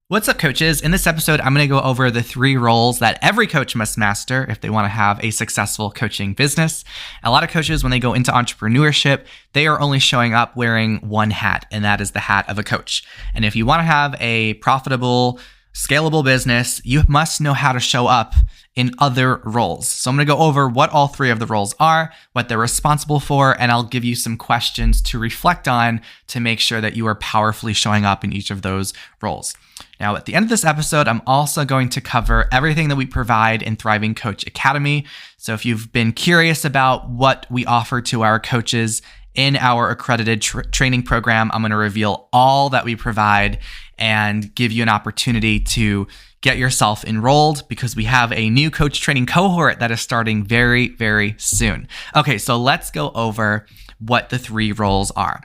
What's up, coaches? In this episode, I'm going to go over the 3 roles that every coach must master if they want to have a successful coaching business. A lot of coaches, when they go into entrepreneurship, they are only showing up wearing one hat, and that is the hat of a coach. And if you want to have a profitable, scalable business, you must know how to show up in other roles. So I'm going to go over what all 3 of the roles are, what they're responsible for, and I'll give you some questions to reflect on to make sure that you are powerfully showing up in each of those roles. Now, at the end of this episode, I'm also going to cover everything that we provide in Thriving Coach Academy. So if you've been curious about what we offer to our coaches in our accredited training program, I'm going to reveal all that we provide and give you an opportunity to get yourself enrolled because we have a new coach training cohort that is starting very, very soon. Okay, so let's go over what the 3 roles are.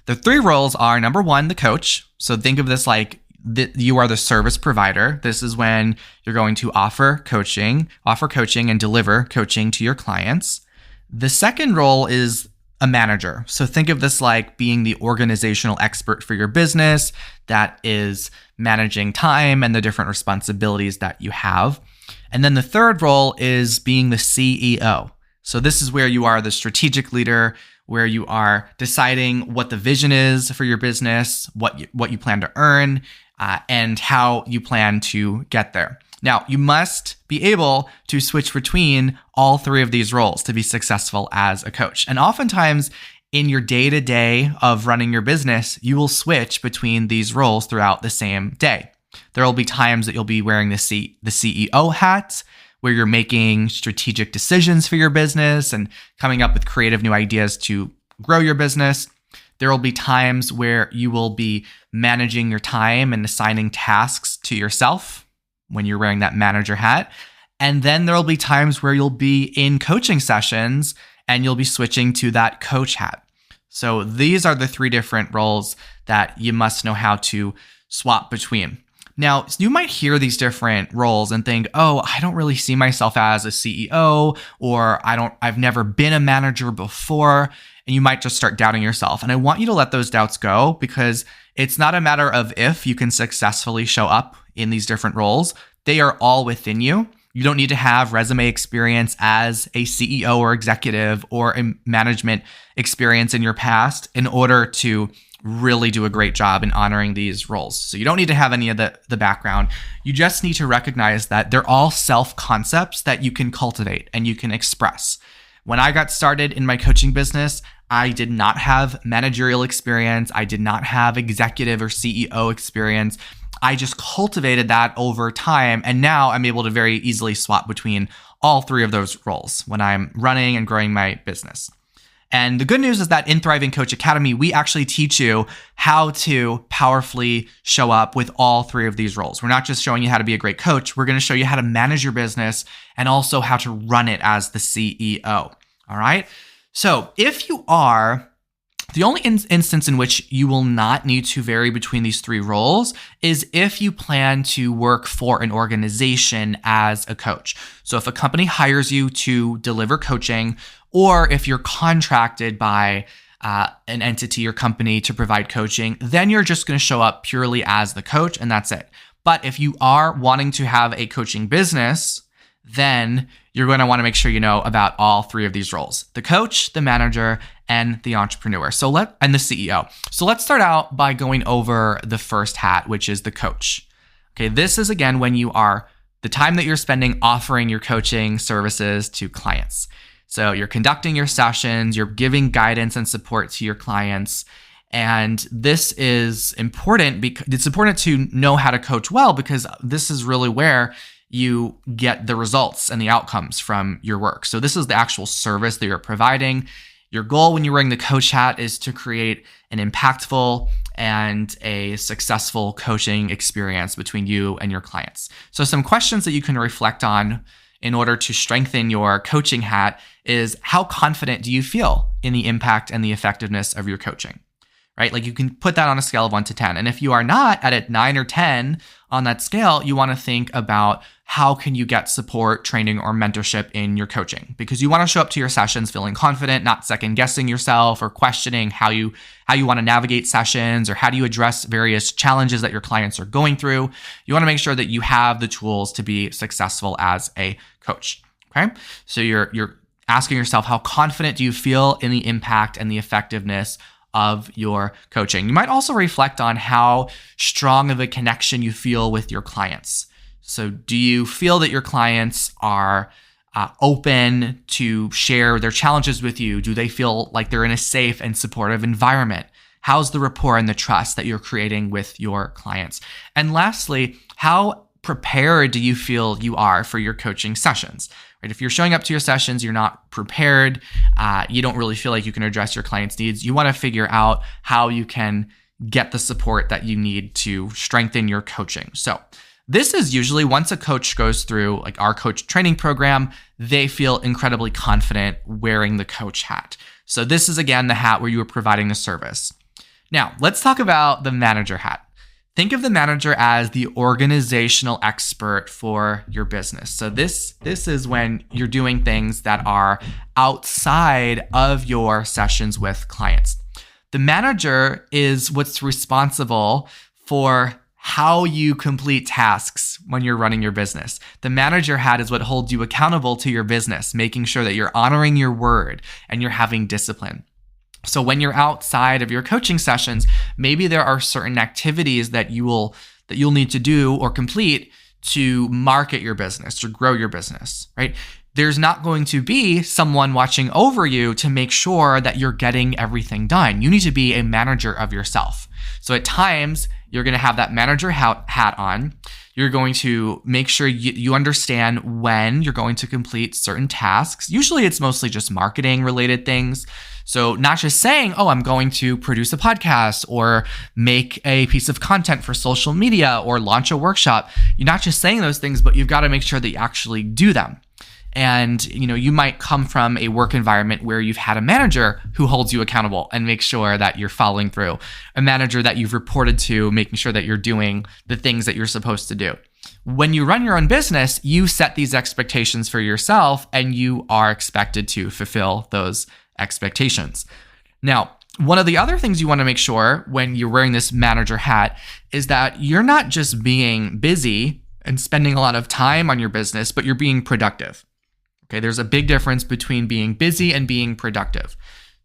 The 3 roles are, number 1, the coach. So think of this like you are the service provider. This is when you're going to offer coaching and deliver coaching to your clients. The second role is a manager. So think of this like being the organizational expert for your business that is managing time and the different responsibilities that you have. And then the third role is being the CEO. So this is where you are the strategic leader, where you are deciding what the vision is for your business, what you plan to earn, and how you plan to get there. Now, you must be able to switch between all 3 of these roles to be successful as a coach. And oftentimes in your day-to-day of running your business, you will switch between these roles throughout the same day. There will be times that you'll be wearing the CEO hat, where you're making strategic decisions for your business and coming up with creative new ideas to grow your business. There will be times where you will be managing your time and assigning tasks to yourself when you're wearing that manager hat. And then there will be times where you'll be in coaching sessions and you'll be switching to that coach hat. So these are the 3 different roles that you must know how to swap between. Now, you might hear these different roles and think, oh, I don't really see myself as a CEO, or I've never been a manager before. And you might just start doubting yourself. And I want you to let those doubts go because it's not a matter of if you can successfully show up in these different roles. They are all within you. You don't need to have resume experience as a CEO or executive or a management experience in your past in order to really do a great job in honoring these roles. So you don't need to have any of the background. You just need to recognize that they're all self-concepts that you can cultivate and you can express. When I got started in my coaching business, I did not have managerial experience. I did not have executive or CEO experience. I just cultivated that over time. And now I'm able to very easily swap between all 3 of those roles when I'm running and growing my business. And the good news is that in Thriving Coach Academy, we actually teach you how to powerfully show up with all 3 of these roles. We're not just showing you how to be a great coach. We're going to show you how to manage your business and also how to run it as the CEO. All right. So if you are, the only instance in which you will not need to vary between these 3 roles is if you plan to work for an organization as a coach. So if a company hires you to deliver coaching, or if you're contracted by an entity or company to provide coaching, then you're just going to show up purely as the coach and that's it. But if you are wanting to have a coaching business, then you're going to want to make sure you know about all 3 of these roles: the coach, the manager, and the entrepreneur. And the CEO. So let's start out by going over the first hat, which is the coach. Okay, this is again when you are the time that you're spending offering your coaching services to clients. So you're conducting your sessions, you're giving guidance and support to your clients. And this is important because it's important to know how to coach well, because this is really where you get the results and the outcomes from your work. So this is the actual service that you're providing. Your goal when you're wearing the coach hat is to create an impactful and a successful coaching experience between you and your clients. So some questions that you can reflect on in order to strengthen your coaching hat is, how confident do you feel in the impact and the effectiveness of your coaching? right? Like you can put that on a scale of 1 to 10. And if you are not at a 9 or 10 on that scale, you want to think about how can you get support, training, or mentorship in your coaching, because you want to show up to your sessions feeling confident, not second guessing yourself or questioning how you want to navigate sessions or how do you address various challenges that your clients are going through. You want to make sure that you have the tools to be successful as a coach. Okay. So you're asking yourself, how confident do you feel in the impact and the effectiveness of your coaching? You might also reflect on how strong of a connection you feel with your clients. So do you feel that your clients are open to share their challenges with you? Do they feel like they're in a safe and supportive environment? How's the rapport and the trust that you're creating with your clients? And lastly, how prepared do you feel you are for your coaching sessions? Right? If you're showing up to your sessions, you're not prepared, you don't really feel like you can address your clients' needs, you want to figure out how you can get the support that you need to strengthen your coaching. So this is usually once a coach goes through like our coach training program, they feel incredibly confident wearing the coach hat. So this is again the hat where you are providing the service. Now, let's talk about the manager hat. Think of the manager as the organizational expert for your business. So this is when you're doing things that are outside of your sessions with clients. The manager is what's responsible for how you complete tasks when you're running your business. The manager hat is what holds you accountable to your business, making sure that you're honoring your word and you're having discipline. So when you're outside of your coaching sessions, maybe there are certain activities that you'll need to do or complete to market your business, to grow your business, right? There's not going to be someone watching over you to make sure that you're getting everything done. You need to be a manager of yourself. So at times, you're going to have that manager hat on. You're going to make sure you understand when you're going to complete certain tasks. Usually it's mostly just marketing related things. So not just saying, oh, I'm going to produce a podcast or make a piece of content for social media or launch a workshop. You're not just saying those things, but you've got to make sure that you actually do them. And, you might come from a work environment where you've had a manager who holds you accountable and makes sure that you're following through, a manager that you've reported to, making sure that you're doing the things that you're supposed to do. When you run your own business, you set these expectations for yourself and you are expected to fulfill those expectations. Now, one of the other things you want to make sure when you're wearing this manager hat is that you're not just being busy and spending a lot of time on your business, but you're being productive. Okay, there's a big difference between being busy and being productive.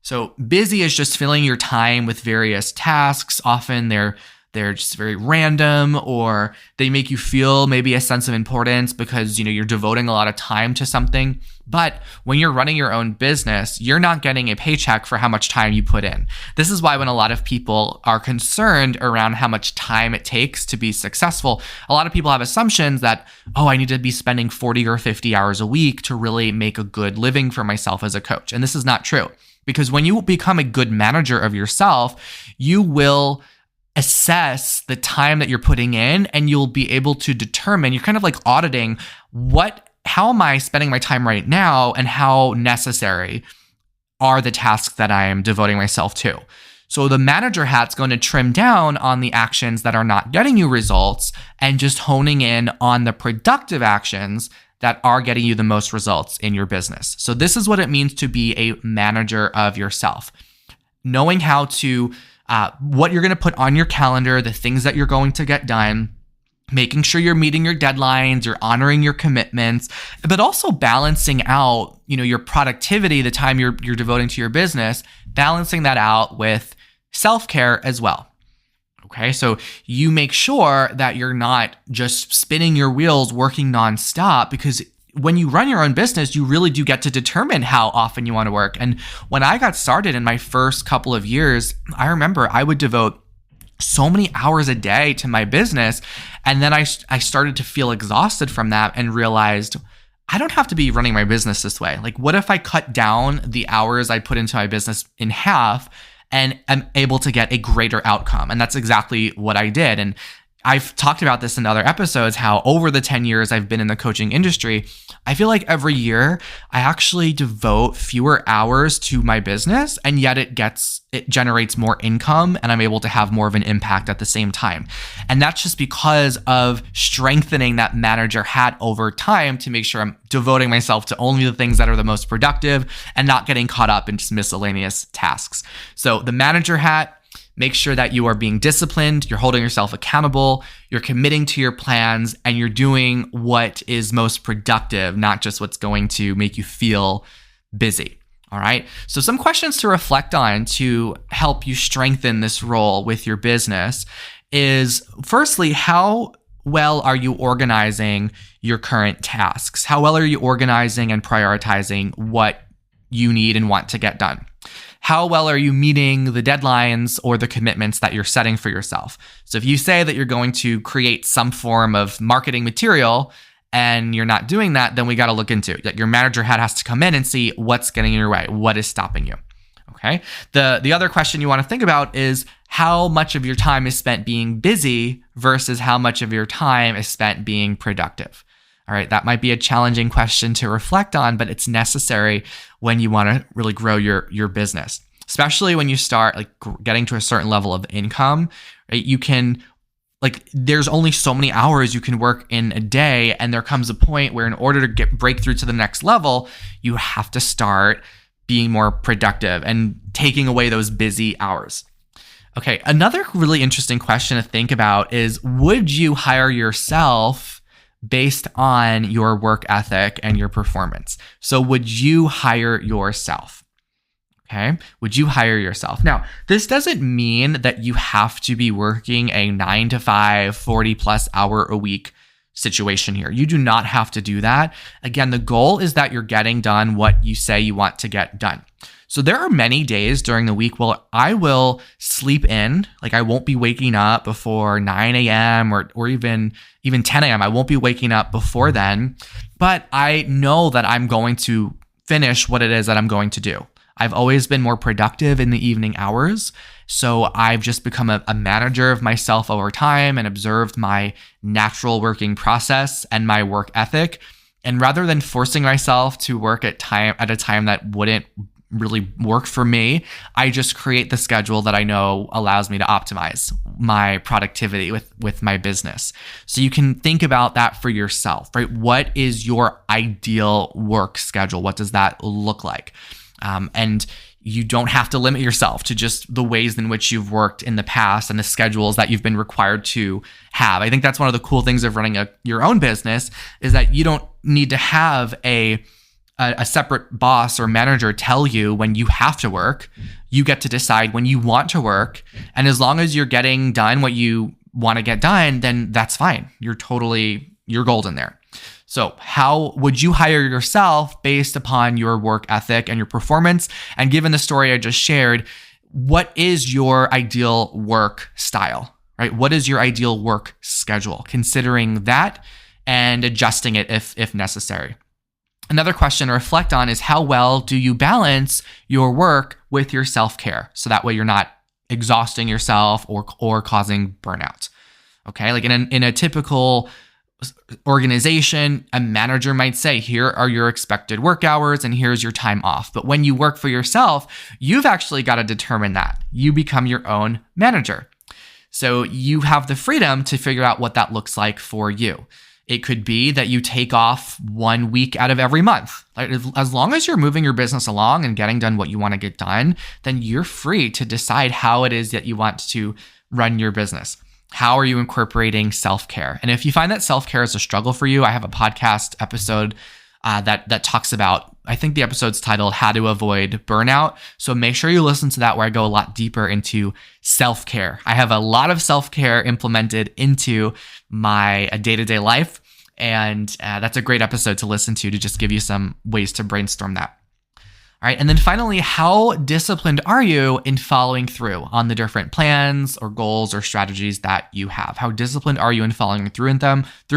So busy is just filling your time with various tasks. Often they're just very random, or they make you feel maybe a sense of importance because you're devoting a lot of time to something. But when you're running your own business, you're not getting a paycheck for how much time you put in. This is why when a lot of people are concerned around how much time it takes to be successful, a lot of people have assumptions that, oh, I need to be spending 40 or 50 hours a week to really make a good living for myself as a coach. And this is not true, because when you become a good manager of yourself, you will assess the time that you're putting in and you'll be able to determine, you're kind of like auditing how am I spending my time right now and how necessary are the tasks that I am devoting myself to. So the manager hat's going to trim down on the actions that are not getting you results and just honing in on the productive actions that are getting you the most results in your business. So this is what it means to be a manager of yourself. Knowing how to what you're going to put on your calendar, the things that you're going to get done, making sure you're meeting your deadlines, you're honoring your commitments, but also balancing out, your productivity, the time you're devoting to your business, balancing that out with self-care as well. Okay, so you make sure that you're not just spinning your wheels, working nonstop, because when you run your own business, you really do get to determine how often you want to work. And when I got started in my first couple of years, I remember I would devote so many hours a day to my business. And then I started to feel exhausted from that and realized I don't have to be running my business this way. Like, what if I cut down the hours I put into my business in half and I'm able to get a greater outcome? And that's exactly what I did. And I've talked about this in other episodes, how over the 10 years I've been in the coaching industry, I feel like every year I actually devote fewer hours to my business, and yet it generates more income and I'm able to have more of an impact at the same time. And that's just because of strengthening that manager hat over time to make sure I'm devoting myself to only the things that are the most productive and not getting caught up in just miscellaneous tasks. So the manager hat, make sure that you are being disciplined, you're holding yourself accountable, you're committing to your plans, and you're doing what is most productive, not just what's going to make you feel busy. All right. So some questions to reflect on to help you strengthen this role with your business is, firstly, how well are you organizing your current tasks? How well are you organizing and prioritizing what you need and want to get done? How well are you meeting the deadlines or the commitments that you're setting for yourself? So if you say that you're going to create some form of marketing material and you're not doing that, then we got to look into it. That your manager hat has to come in and see what's getting in your way, what is stopping you. Okay. The other question you want to think about is how much of your time is spent being busy versus how much of your time is spent being productive. All right, that might be a challenging question to reflect on, but it's necessary when you want to really grow your business, especially when you start getting to a certain level of income. Right? You can there's only so many hours you can work in a day, and there comes a point where in order to break through to the next level, you have to start being more productive and taking away those busy hours. Okay, another really interesting question to think about is, would you hire yourself based on your work ethic and your performance? So would you hire yourself? Okay. Would you hire yourself? Now, this doesn't mean that you have to be working a 9 to 5, 40 plus hour a week situation here. You do not have to do that. Again, the goal is that you're getting done what you say you want to get done. So there are many days during the week where I will sleep in, I won't be waking up before 9 a.m. or even 10 a.m. I won't be waking up before then, but I know that I'm going to finish what it is that I'm going to do. I've always been more productive in the evening hours. So I've just become a manager of myself over time and observed my natural working process and my work ethic. And rather than forcing myself to work at a time that wouldn't really work for me, I just create the schedule that I know allows me to optimize my productivity with my business. So you can think about that for yourself, right? What is your ideal work schedule? What does that look like? And you don't have to limit yourself to just the ways in which you've worked in the past and the schedules that you've been required to have. I think that's one of the cool things of running your own business, is that you don't need to have a separate boss or manager tell you when you have to work. You get to decide when you want to work. And as long as you're getting done what you want to get done, then that's fine. You're golden there. So how would you hire yourself based upon your work ethic and your performance? And given the story I just shared, what is your ideal work style, right? What is your ideal work schedule? Considering that and adjusting it if necessary. Another question to reflect on is, how well do you balance your work with your self-care? So that way you're not exhausting yourself or causing burnout. Okay, in a typical organization, a manager might say, here are your expected work hours and here's your time off. But when you work for yourself, you've actually got to determine that. You become your own manager. So you have the freedom to figure out what that looks like for you. It could be that you take off 1 week out of every month. As long as you're moving your business along and getting done what you want to get done, then you're free to decide how it is that you want to run your business. How are you incorporating self-care? And if you find that self-care is a struggle for you, I have a podcast episode that talks about, I think the episode's titled How to Avoid Burnout. So make sure you listen to that, where I go a lot deeper into self-care. I have a lot of self-care implemented into my day-to-day life. And that's a great episode to listen to just give you some ways to brainstorm that. All right. And then finally, how disciplined are you in following through on the different plans or goals or strategies that you have? How disciplined are you in following through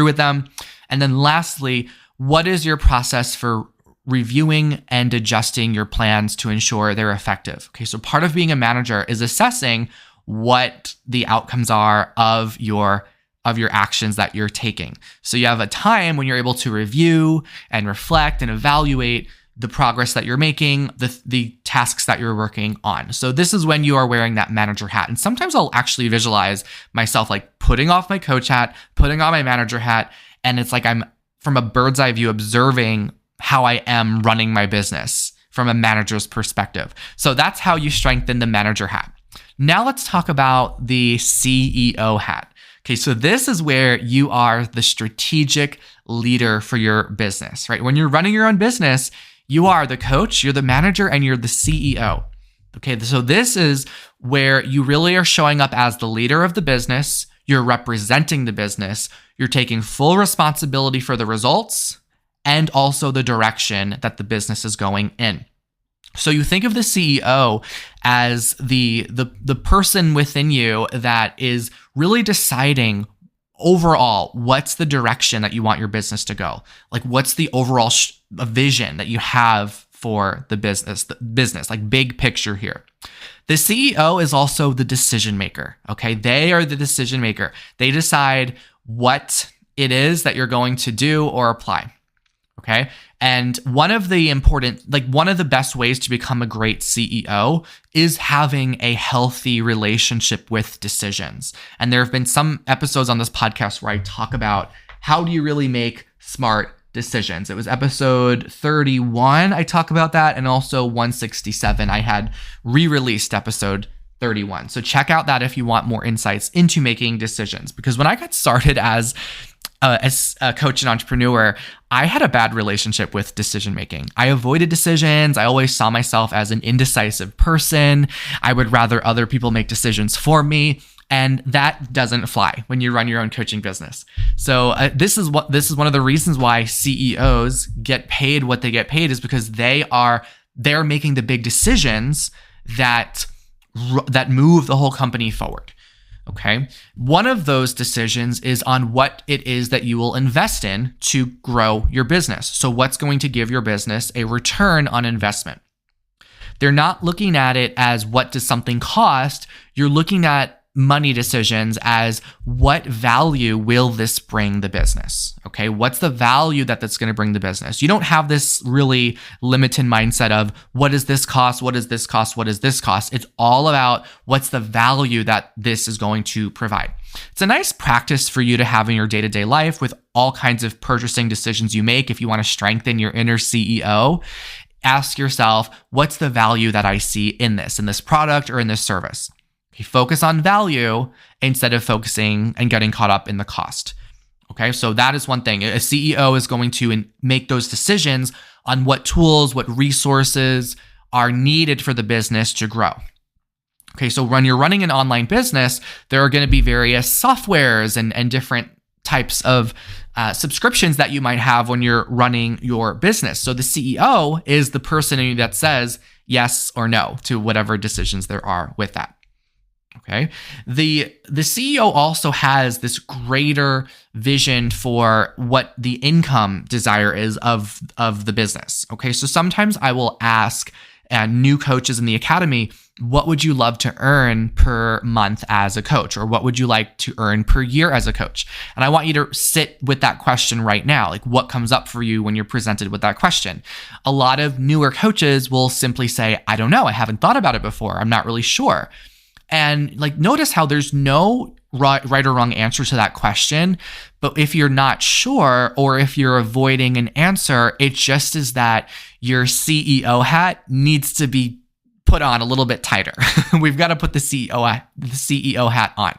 with them? And then lastly, what is your process for reviewing and adjusting your plans to ensure they're effective? Okay. So part of being a manager is assessing what the outcomes are of your of your actions that you're taking. So you have a time when you're able to review and reflect and evaluate the progress that you're making, the tasks that you're working on. So this is when you are wearing that manager hat. And sometimes I'll actually visualize myself like putting off my coach hat, putting on my manager hat, and it's like I'm from a bird's eye view observing how I am running my business from a manager's perspective. So that's how you strengthen the manager hat. Now let's talk about the CEO hat. Okay, so this is where you are the strategic leader for your business, right? When you're running your own business, you are the coach, you're the manager, and you're the CEO. Okay, so this is where you really are showing up as the leader of the business, you're representing the business, you're taking full responsibility for the results and also the direction that the business is going in. So you think of the CEO as the person within you that is really deciding overall what's the direction that you want your business to go. Like what's the overall vision that you have for the business, like big picture here. The CEO is also the decision maker, okay? They are the decision maker. They decide what it is that you're going to do or apply. Okay. And one of the best ways to become a great CEO is having a healthy relationship with decisions. And there have been some episodes on this podcast where I talk about how do you really make smart decisions. It was episode 31. I talk about that. And also 167. I had re-released episode 31. So check out that if you want more insights into making decisions. Because when I got started as a coach and entrepreneur, I had a bad relationship with decision making. I avoided decisions. I always saw myself as an indecisive person. I would rather other people make decisions for me. And that doesn't fly when you run your own coaching business. So this is one of the reasons why CEOs get paid what they get paid, is because they're making the big decisions that move the whole company forward. Okay. One of those decisions is on what it is that you will invest in to grow your business. So what's going to give your business a return on investment? They're not looking at it as what does something cost. You're looking at money decisions as what value will this bring the business? Okay. What's the value that's going to bring the business? You don't have this really limited mindset of what does this cost? What does this cost? What does this cost? It's all about what's the value that this is going to provide. It's a nice practice for you to have in your day-to-day life with all kinds of purchasing decisions you make. If you want to strengthen your inner CEO, ask yourself, what's the value that I see in this product or in this service? Okay, focus on value instead of focusing and getting caught up in the cost. Okay, so that is one thing. A CEO is going to make those decisions on what tools, what resources are needed for the business to grow. Okay, so when you're running an online business, there are going to be various softwares and different types of subscriptions that you might have when you're running your business. So the CEO is the person in you that says yes or no to whatever decisions there are with that. Okay. The CEO also has this greater vision for what the income desire is of the business. Okay. So sometimes I will ask new coaches in the academy, what would you love to earn per month as a coach? Or what would you like to earn per year as a coach? And I want you to sit with that question right now. Like, what comes up for you when you're presented with that question? A lot of newer coaches will simply say, I don't know. I haven't thought about it before. I'm not really sure. And notice how there's no right or wrong answer to that question. But if you're not sure, or if you're avoiding an answer, it just is that your CEO hat needs to be put on a little bit tighter. We've got to put the CEO hat on.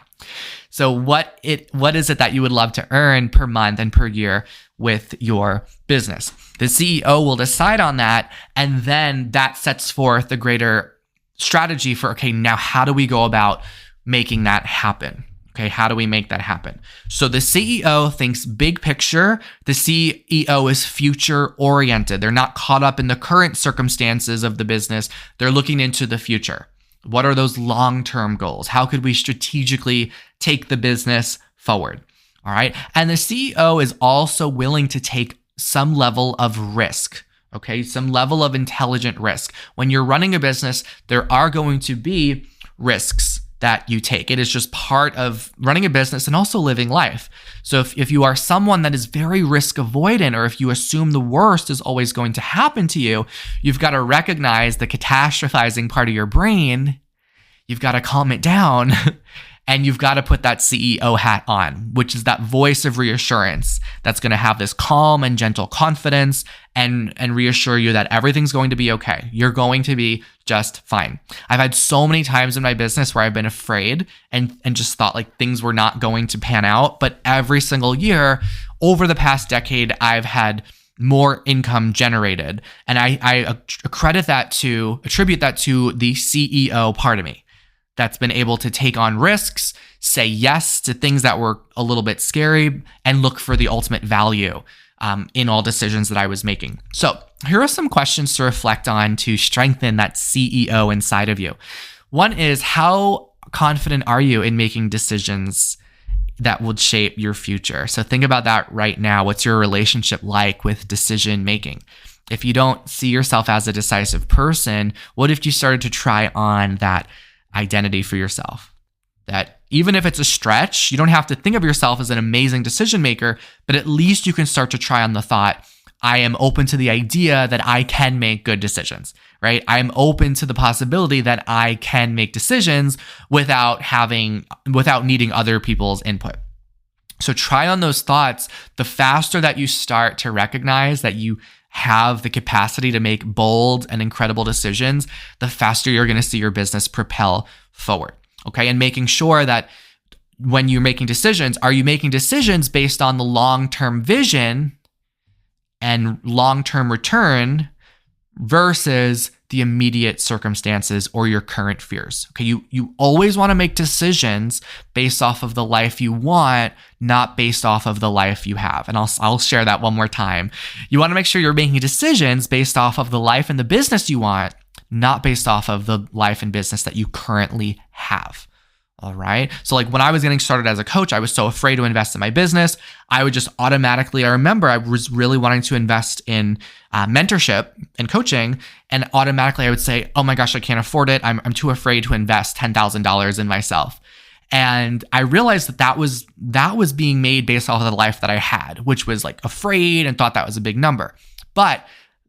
So what is it that you would love to earn per month and per year with your business? The CEO will decide on that, and then that sets forth the greater strategy for, okay, now how do we go about making that happen? Okay, how do we make that happen? So the CEO thinks big picture. The CEO is future oriented. They're not caught up in the current circumstances of the business. They're looking into the future. What are those long-term goals? How could we strategically take the business forward? All right. And the CEO is also willing to take some level of risk. Okay, some level of intelligent risk. When you're running a business, there are going to be risks that you take. It is just part of running a business and also living life. So if you are someone that is very risk avoidant, or if you assume the worst is always going to happen to you, you've got to recognize the catastrophizing part of your brain. You've got to calm it down and you've got to put that CEO hat on, which is that voice of reassurance that's going to have this calm and gentle confidence and reassure you that everything's going to be okay. You're going to be just fine. I've had so many times in my business where I've been afraid and just thought like things were not going to pan out. But every single year over the past decade, I've had more income generated. And I attribute that to the CEO part of me that's been able to take on risks, say yes to things that were a little bit scary, and look for the ultimate value in all decisions that I was making. So here are some questions to reflect on to strengthen that CEO inside of you. One is, how confident are you in making decisions that would shape your future? So think about that right now. What's your relationship like with decision making? If you don't see yourself as a decisive person, what if you started to try on that identity for yourself? That even if it's a stretch, you don't have to think of yourself as an amazing decision maker, but at least you can start to try on the thought, I am open to the idea that I can make good decisions, right? I'm open to the possibility that I can make decisions without needing other people's input. So try on those thoughts. The faster that you start to recognize that you have the capacity to make bold and incredible decisions, the faster you're going to see your business propel forward. Okay. And making sure that when you're making decisions, are you making decisions based on the long-term vision and long-term return versus the immediate circumstances or your current fears? Okay. You always want to make decisions based off of the life you want, not based off of the life you have. And I'll share that one more time. You want to make sure you're making decisions based off of the life and the business you want, not based off of the life and business that you currently have. All right. So like when I was getting started as a coach, I was so afraid to invest in my business. I would just automatically, I remember I was really wanting to invest in mentorship and coaching. And automatically I would say, oh my gosh, I can't afford it. I'm too afraid to invest $10,000 in myself. And I realized that was being made based off of the life that I had, which was like afraid and thought that was a big number. But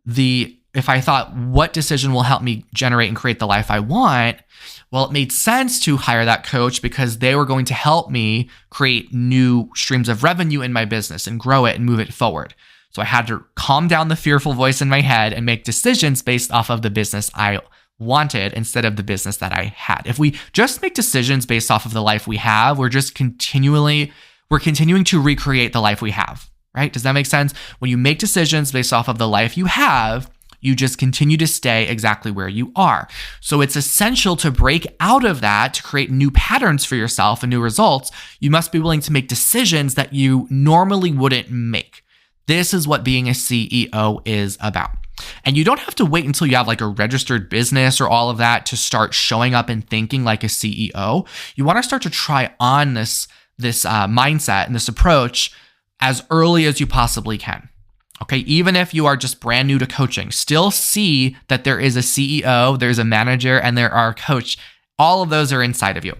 if I thought, what decision will help me generate and create the life I want? Well, it made sense to hire that coach because they were going to help me create new streams of revenue in my business and grow it and move it forward. So I had to calm down the fearful voice in my head and make decisions based off of the business I wanted instead of the business that I had. If we just make decisions based off of the life we have, we're continuing to recreate the life we have, right? Does that make sense? When you make decisions based off of the life you have, you just continue to stay exactly where you are. So it's essential to break out of that to create new patterns for yourself and new results. You must be willing to make decisions that you normally wouldn't make. This is what being a CEO is about. And you don't have to wait until you have like a registered business or all of that to start showing up and thinking like a CEO. You want to start to try on this mindset and this approach as early as you possibly can. Okay, even if you are just brand new to coaching, still see that there is a CEO, there's a manager, and there are a coach. All of those are inside of you.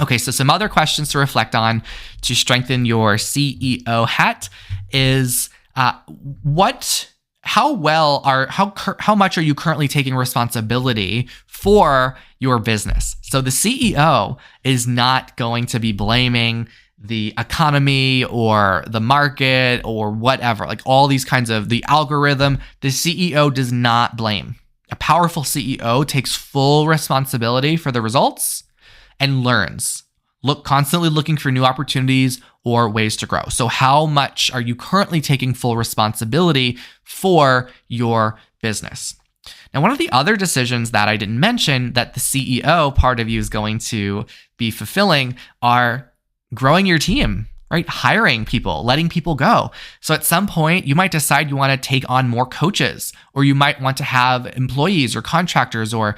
Okay, so some other questions to reflect on to strengthen your CEO hat is how much are you currently taking responsibility for your business? So the CEO is not going to be blaming the economy or the market or whatever, like all these kinds of the algorithm. The CEO does not blame. A powerful CEO takes full responsibility for the results and learns. Constantly looking for new opportunities or ways to grow. So how much are you currently taking full responsibility for your business? Now, one of the other decisions that I didn't mention that the CEO part of you is going to be fulfilling are growing your team, right? Hiring people, letting people go. So at some point, you might decide you want to take on more coaches, or you might want to have employees or contractors or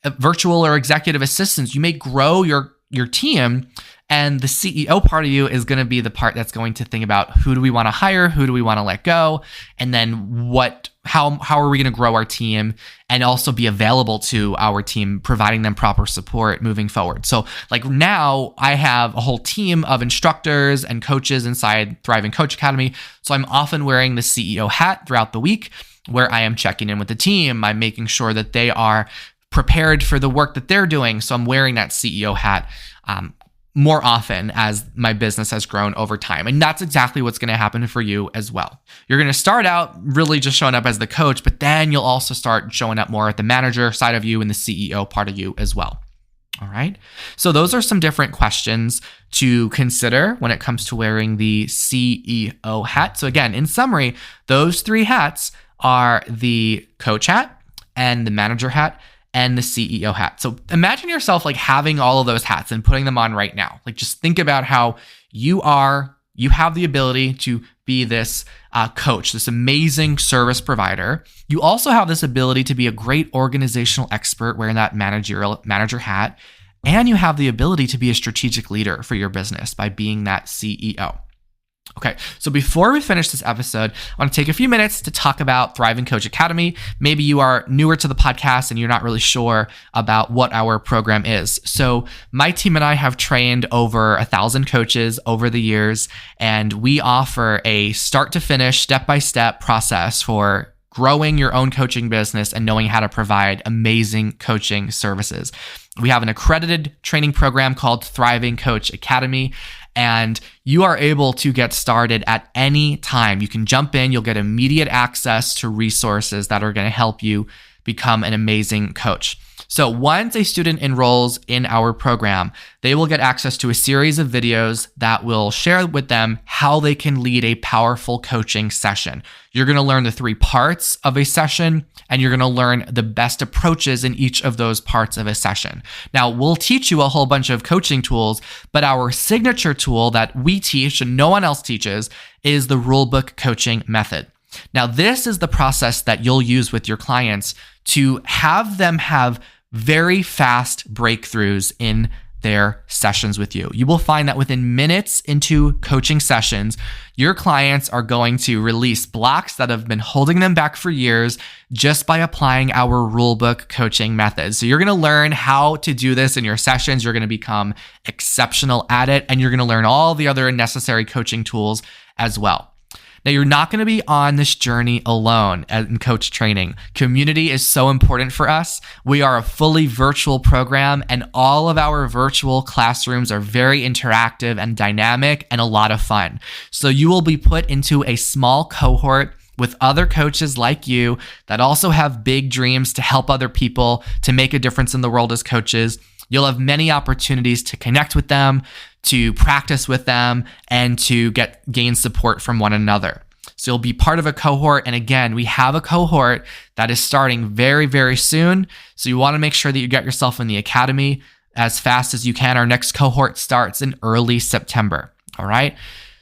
virtual or executive assistants. You may grow your team, and the CEO part of you is going to be the part that's going to think about who do we want to hire, who do we want to let go, and then how are we going to grow our team and also be available to our team, providing them proper support moving forward. So like now I have a whole team of instructors and coaches inside Thriving Coach Academy. So I'm often wearing the CEO hat throughout the week where I am checking in with the team. I'm making sure that they are prepared for the work that they're doing. So I'm wearing that CEO hat more often as my business has grown over time. And that's exactly what's going to happen for you as well. You're going to start out really just showing up as the coach, but then you'll also start showing up more at the manager side of you and the CEO part of you as well. All right. So those are some different questions to consider when it comes to wearing the CEO hat. So again, in summary, those 3 hats are the coach hat and the manager hat and the CEO hat. So imagine yourself like having all of those hats and putting them on right now. Like just think about how you have the ability to be this coach, this amazing service provider. You also have this ability to be a great organizational expert wearing that manager hat. And you have the ability to be a strategic leader for your business by being that CEO. Okay, so before we finish this episode, I want to take a few minutes to talk about Thriving Coach Academy. Maybe you are newer to the podcast and you're not really sure about what our program is. So my team and I have trained over 1,000 coaches over the years, and we offer a start to finish, step-by-step process for growing your own coaching business and knowing how to provide amazing coaching services. We have an accredited training program called Thriving Coach Academy, and you are able to get started at any time. You can jump in, you'll get immediate access to resources that are going to help you become an amazing coach. So once a student enrolls in our program, they will get access to a series of videos that will share with them how they can lead a powerful coaching session. You're going to learn the 3 parts of a session, and you're going to learn the best approaches in each of those parts of a session. Now, we'll teach you a whole bunch of coaching tools, but our signature tool that we teach and no one else teaches is the rulebook coaching method. Now, this is the process that you'll use with your clients to have them have very fast breakthroughs in their sessions with you. You will find that within minutes into coaching sessions, your clients are going to release blocks that have been holding them back for years just by applying our rulebook coaching methods. So you're going to learn how to do this in your sessions. You're going to become exceptional at it, and you're going to learn all the other necessary coaching tools as well. Now, you're not going to be on this journey alone in coach training. Community is so important for us. We are a fully virtual program, and all of our virtual classrooms are very interactive and dynamic and a lot of fun. So you will be put into a small cohort with other coaches like you that also have big dreams to help other people, to make a difference in the world as coaches. You'll have many opportunities to connect with them, to practice with them, and to gain support from one another. So you'll be part of a cohort. And again, we have a cohort that is starting very, very soon. So you want to make sure that you get yourself in the academy as fast as you can. Our next cohort starts in early September. All right.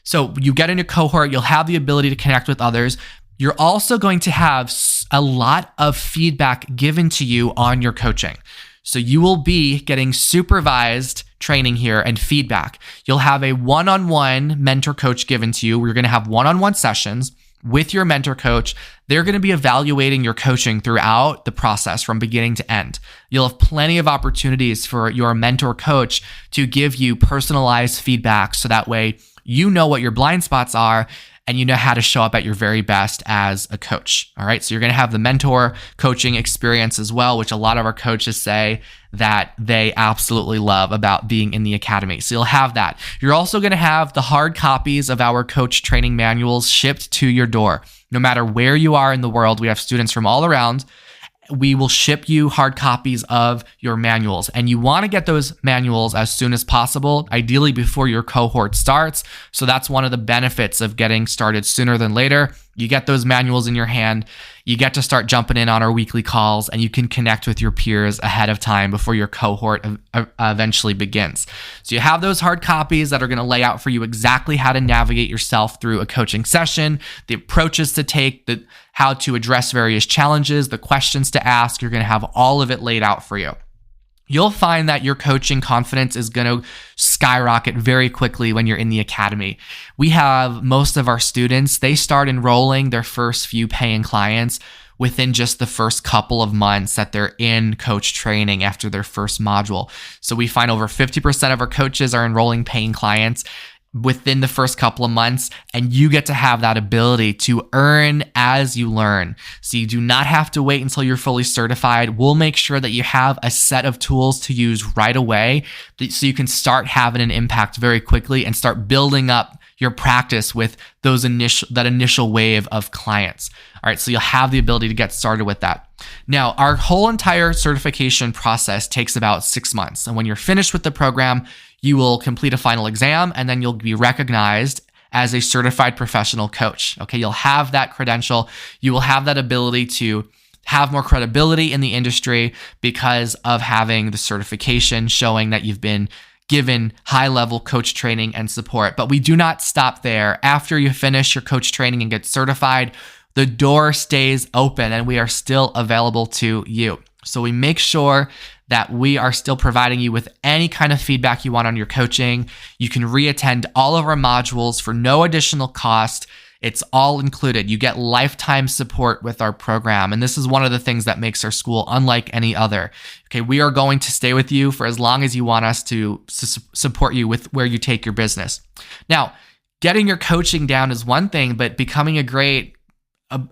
So you get in a cohort, you'll have the ability to connect with others. You're also going to have a lot of feedback given to you on your coaching. So you will be getting supervised training here and feedback. You'll have a one-on-one mentor coach given to you. We're going to have one-on-one sessions with your mentor coach. They're going to be evaluating your coaching throughout the process from beginning to end. You'll have plenty of opportunities for your mentor coach to give you personalized feedback, so that way you know what your blind spots are and you know how to show up at your very best as a coach. All right. So you're going to have the mentor coaching experience as well, which a lot of our coaches say that they absolutely love about being in the academy. So you'll have that. You're also going to have the hard copies of our coach training manuals shipped to your door. No matter where you are in the world, we have students from all around. We will ship you hard copies of your manuals, and you want to get those manuals as soon as possible, ideally before your cohort starts. So that's one of the benefits of getting started sooner than later. You get those manuals in your hand, you get to start jumping in on our weekly calls, and you can connect with your peers ahead of time before your cohort eventually begins. So you have those hard copies that are going to lay out for you exactly how to navigate yourself through a coaching session, the approaches to take, how to address various challenges, the questions to ask. You're going to have all of it laid out for you. you'll find that your coaching confidence is going to skyrocket very quickly when you're in the academy. We have most of our students, they start enrolling their first few paying clients within just the first couple of months that they're in coach training after their first module. So we find over 50% of our coaches are enrolling paying clients within the first couple of months, and you get to have that ability to earn as you learn. So you do not have to wait until you're fully certified. We'll make sure that you have a set of tools to use right away so you can start having an impact very quickly and start building up your practice with that initial wave of clients. All right, so you'll have the ability to get started with that. Now, our whole entire certification process takes about 6 months. And when you're finished with the program, you will complete a final exam, and then you'll be recognized as a certified professional coach. Okay, you'll have that credential. You will have that ability to have more credibility in the industry because of having the certification showing that you've been given high-level coach training and support. But we do not stop there. After you finish your coach training and get certified, the door stays open and we are still available to you. So we make sure that we are still providing you with any kind of feedback you want on your coaching. You can reattend all of our modules for no additional cost. It's all included. You get lifetime support with our program. And this is one of the things that makes our school unlike any other. Okay, we are going to stay with you for as long as you want us to support you with where you take your business. Now, getting your coaching down is one thing, but becoming a great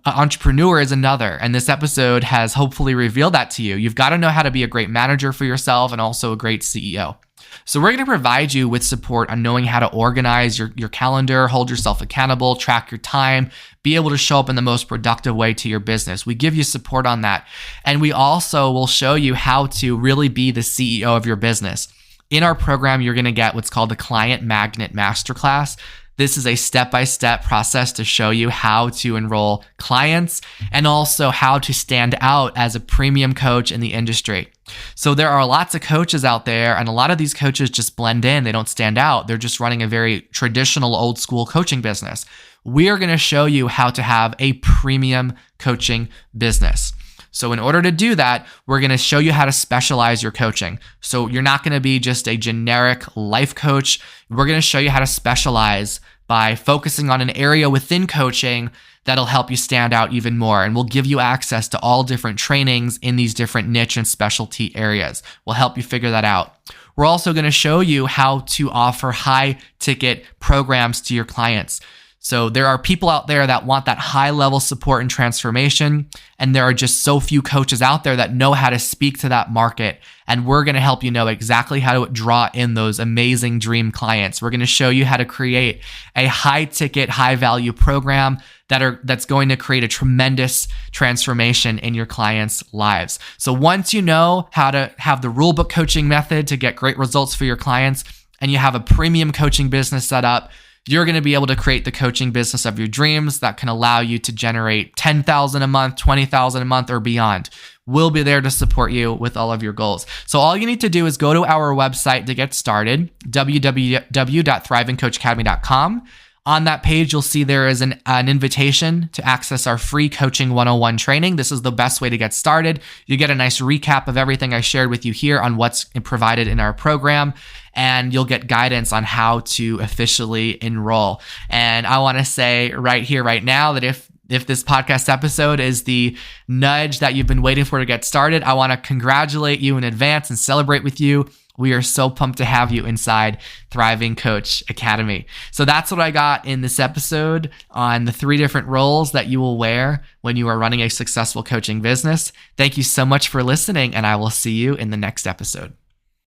entrepreneur is another. And this episode has hopefully revealed that to you. You've got to know how to be a great manager for yourself and also a great CEO. So we're going to provide you with support on knowing how to organize your calendar, hold yourself accountable, track your time, be able to show up in the most productive way to your business. We give you support on that. And we also will show you how to really be the CEO of your business. In our program, you're going to get what's called the Client Magnet Masterclass. This is a step-by-step process to show you how to enroll clients and also how to stand out as a premium coach in the industry. So there are lots of coaches out there, and a lot of these coaches just blend in. They don't stand out. They're just running a very traditional old school coaching business. We are going to show you how to have a premium coaching business. So in order to do that, we're going to show you how to specialize your coaching. So you're not going to be just a generic life coach. We're going to show you how to specialize by focusing on an area within coaching that'll help you stand out even more. And we'll give you access to all different trainings in these different niche and specialty areas. We'll help you figure that out. We're also going to show you how to offer high ticket programs to your clients. So there are people out there that want that high level support and transformation, and there are just so few coaches out there that know how to speak to that market. And we're going to help you know exactly how to draw in those amazing dream clients. We're going to show you how to create a high ticket, high value program that's going to create a tremendous transformation in your clients' lives. So once you know how to have the rulebook coaching method to get great results for your clients, and you have a premium coaching business set up, you're going to be able to create the coaching business of your dreams that can allow you to generate $10,000 a month, $20,000 a month, or beyond. We'll be there to support you with all of your goals. So all you need to do is go to our website to get started, www.thrivingcoachacademy.com. On that page, you'll see there is an invitation to access our free Coaching 101 training. This is the best way to get started. You get a nice recap of everything I shared with you here on what's provided in our program, and you'll get guidance on how to officially enroll. And I want to say right here, right now, that if this podcast episode is the nudge that you've been waiting for to get started, I want to congratulate you in advance and celebrate with you. We are so pumped to have you inside Thriving Coach Academy. So that's what I got in this episode on the 3 different roles that you will wear when you are running a successful coaching business. Thank you so much for listening, and I will see you in the next episode.